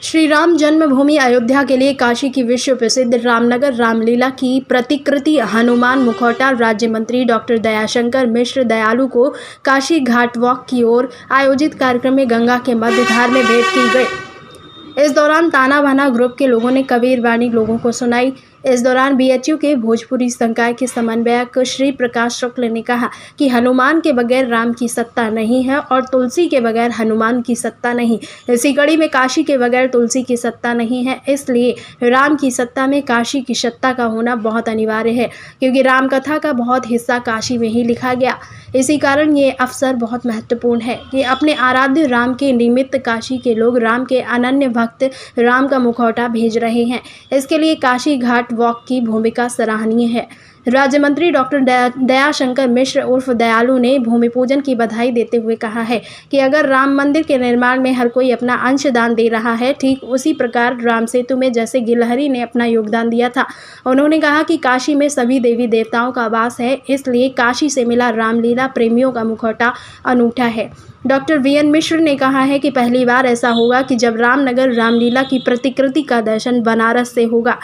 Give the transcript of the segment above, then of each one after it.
श्री राम जन्मभूमि अयोध्या के लिए काशी की विश्व प्रसिद्ध रामनगर रामलीला की प्रतिकृति हनुमान मुखौटा राज्य मंत्री डॉक्टर दयाशंकर मिश्र दयालु को काशी घाट वॉक की ओर आयोजित कार्यक्रम में गंगा के मध्य धार में भेंट की गई। इस दौरान ताना बाना ग्रुप के लोगों ने कबीर वाणी लोगों को सुनाई। इस दौरान बीएचयू के भोजपुरी संकाय के समन्वयक श्री प्रकाश शुक्ल ने कहा कि हनुमान के बगैर राम की सत्ता नहीं है और तुलसी के बगैर हनुमान की सत्ता नहीं। इसी कड़ी में काशी के बगैर तुलसी की सत्ता नहीं है, इसलिए राम की सत्ता में काशी की सत्ता का होना बहुत अनिवार्य है, क्योंकि राम कथा का बहुत हिस्सा काशी में ही लिखा गया। इसी कारण ये अवसर बहुत महत्वपूर्ण है कि अपने आराध्य राम के निमित्त काशी के लोग राम के अनन्य भक्त राम का मुखौटा भेज रहे हैं। इसके लिए काशी घाट वॉक की भूमिका सराहनीय है। राज्य मंत्री डॉक्टर दयाशंकर मिश्र उर्फ दयालु ने भूमि पूजन की बधाई देते हुए कहा है कि अगर राम मंदिर के निर्माण में हर कोई अपना अंशदान दे रहा है, ठीक उसी प्रकार राम सेतु में जैसे गिलहरी ने अपना योगदान दिया था। उन्होंने कहा कि काशी में सभी देवी देवताओं का वास है, इसलिए काशी से मिला रामलीला प्रेमियों का मुखौटा अनूठा है। डॉक्टर वीएन मिश्र ने कहा है कि पहली बार ऐसा होगा कि जब रामनगर रामलीला की प्रतिकृति का दर्शन बनारस से होगा।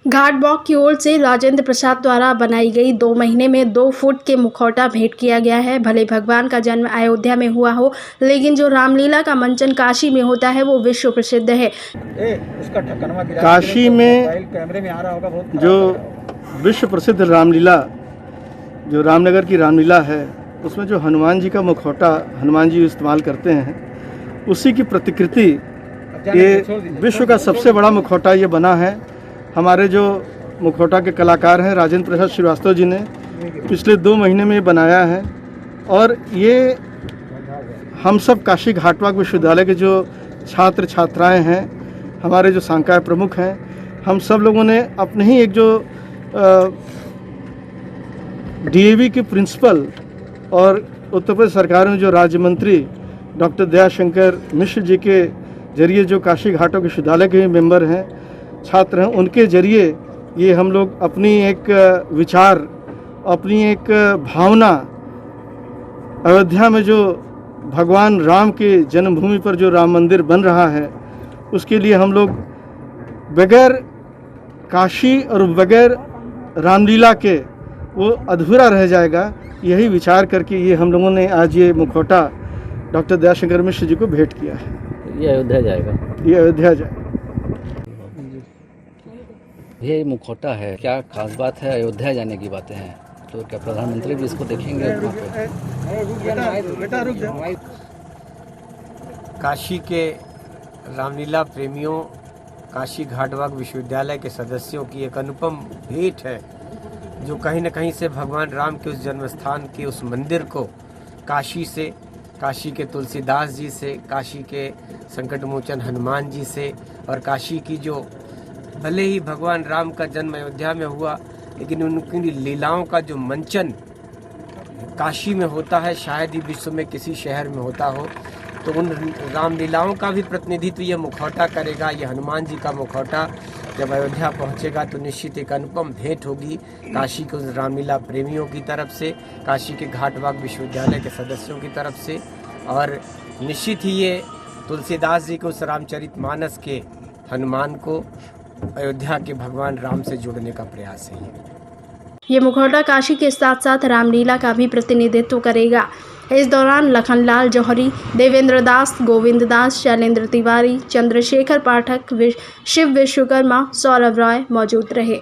घाट वॉक की ओर से राजेंद्र प्रसाद द्वारा बनाई गई 2 महीने में 2 फुट के मुखौटा भेंट किया गया है। भले भगवान का जन्म अयोध्या में हुआ हो, लेकिन जो रामलीला का मंचन काशी में होता है वो विश्व प्रसिद्ध है। काशी में जो विश्व प्रसिद्ध रामलीला, जो रामनगर की रामलीला है, उसमें जो हनुमान जी का मुखौटा हनुमान जी इस्तेमाल करते हैं, उसी की प्रतिकृति ये विश्व का सबसे बड़ा मुखौटा ये बना है। हमारे जो मुखौटा के कलाकार हैं राजेंद्र प्रसाद श्रीवास्तव जी ने पिछले 2 महीने में बनाया है, और ये हम सब काशी घाट वॉक विश्वविद्यालय के जो छात्र छात्राएं हैं, हमारे जो संकाय प्रमुख हैं, हम सब लोगों ने अपने ही एक जो डीएवी के प्रिंसिपल और उत्तर प्रदेश सरकार में जो राज्य मंत्री डॉक्टर दयाशंकर मिश्र जी के जरिए जो काशी घाट वॉक विश्वविद्यालय के मेंबर हैं, छात्र हैं, उनके जरिए ये हम लोग अपनी एक विचार, अपनी एक भावना, अयोध्या में जो भगवान राम के जन्मभूमि पर जो राम मंदिर बन रहा है, उसके लिए हम लोग बगैर काशी और बगैर रामलीला के वो अधूरा रह जाएगा। यही विचार करके ये हम लोगों ने आज ये मुखौटा डॉक्टर दयाशंकर मिश्र जी को भेंट किया है। ये अयोध्या जाएगा। ये अयोध्या जाएगा। ये मुखौटा है, क्या खास बात है? अयोध्या जाने की बातें हैं, तो क्या प्रधानमंत्री भी इसको देखेंगे? काशी के रामलीला प्रेमियों, काशी घाट वॉक विश्वविद्यालय के सदस्यों की एक अनुपम भेंट है, जो कहीं न कहीं से भगवान राम के उस जन्म स्थान के उस मंदिर को काशी से, काशी के तुलसीदास जी से, काशी के संकट मोचन हनुमान जी से, और काशी की जो भले ही भगवान राम का जन्म अयोध्या में हुआ, लेकिन उनकी लीलाओं का जो मंचन काशी में होता है, शायद ही विश्व में किसी शहर में होता हो। तो उन रामलीलाओं का भी प्रतिनिधित्व ये मुखौटा करेगा। ये हनुमान जी का मुखौटा जब अयोध्या पहुंचेगा तो निश्चित एक अनुपम भेंट होगी काशी के उस रामलीला प्रेमियों की तरफ से, काशी के घाट वॉक विश्वविद्यालय के सदस्यों की तरफ से, और निश्चित ही ये तुलसीदास जी के उस रामचरितमानस के हनुमान को अयोध्या के भगवान राम से जोड़ने का प्रयास है। ये मुखौटा काशी के साथ साथ रामलीला का भी प्रतिनिधित्व करेगा। इस दौरान लखनलाल जौहरी, देवेंद्र दास, गोविंद दास, शैलेंद्र तिवारी, चंद्रशेखर पाठक, शिव विश्वकर्मा, सौरभ रॉय मौजूद रहे।